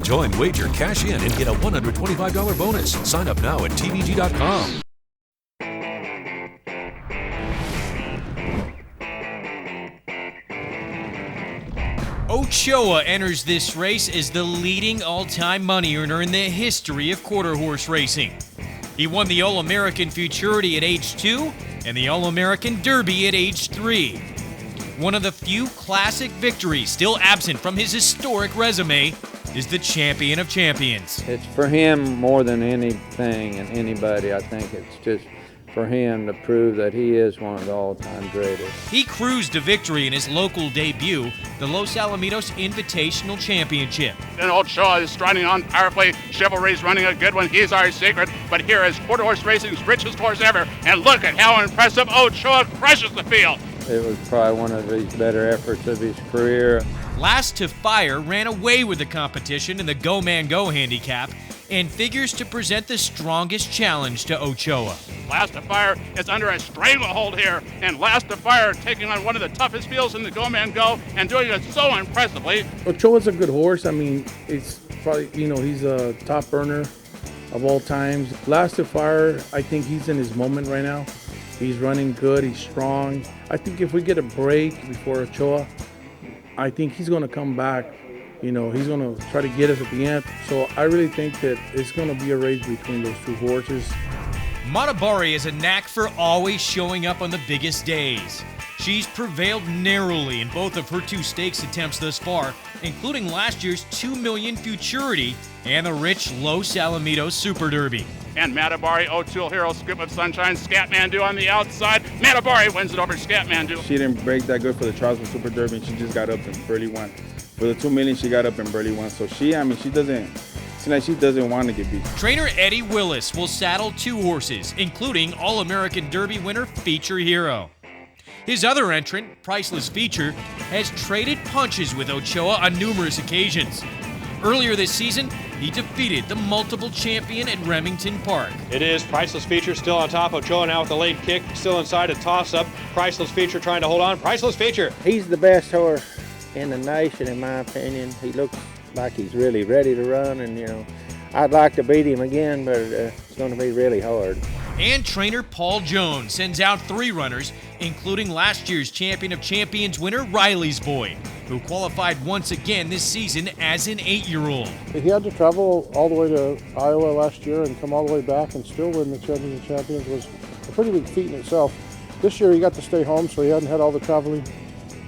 Join, wager, cash in, and get a $125 bonus. Sign up now at tvg.com. Ochoa enters this race as the leading all-time money earner in the history of quarter horse racing. He won the All-American Futurity at age 2 and the All-American Derby at age 3. One of the few classic victories still absent from his historic resume is the Champion of Champions. It's for him more than anything and anybody. I think it's just for him to prove that he is one of the all-time greatest. He cruised to victory in his local debut, the Los Alamitos Invitational Championship. And Ochoa is striding on powerfully. Chivalry's running a good one. He's our secret. But here is quarter horse racing's richest horse ever. And look at how impressive Ochoa crushes the field. It was probably one of his better efforts of his career. Last to Fire ran away with the competition in the Go Man Go handicap and figures to present the strongest challenge to Ochoa. Last to Fire is under a stranglehold here, and Last to Fire taking on one of the toughest fields in the Go Man Go and doing it so impressively. Ochoa's a good horse. I mean, it's probably, he's a top earner of all times. Last to Fire, I think he's in his moment right now. He's running good, he's strong. I think if we get a break before Ochoa, I think he's going to come back. He's going to try to get us at the end. So I really think that it's going to be a race between those two horses. Matabari has a knack for always showing up on the biggest days. She's prevailed narrowly in both of her 2 stakes attempts thus far, including last year's $2 million Futurity and the rich Los Alamitos Super Derby. And Matabari, O'Toole Hero, Scoop of Sunshine, Scatmandu on the outside. Matabari wins it over Scatmandu. She didn't break that good for the Charleston Super Derby, and she just got up and barely won. For the $2 million, she got up and barely won. So she doesn't want to get beat. Trainer Eddie Willis will saddle 2 horses, including All-American Derby winner Feature Hero. His other entrant, Priceless Feature, has traded punches with Ochoa on numerous occasions. Earlier this season, he defeated the multiple champion at Remington Park. It is Priceless Feature still on top. Ochoa now with a late kick, still inside a toss-up. Priceless Feature trying to hold on. Priceless Feature. He's the best horse in the nation, in my opinion. He looks like he's really ready to run, and I'd like to beat him again, but it's going to be really hard. And trainer Paul Jones sends out 3 runners, including last year's Champion of Champions winner Rylees boy, who qualified once again this season as an 8-year-old. He had to travel all the way to Iowa last year and come all the way back and still win the Champion of Champions was a pretty big feat in itself. This year he got to stay home, so he hadn't had all the traveling.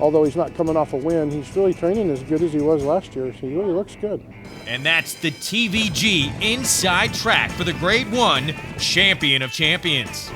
Although he's not coming off a win, he's really training as good as he was last year. So he really looks good. And that's the TVG Inside Track for the Grade 1 Champion of Champions.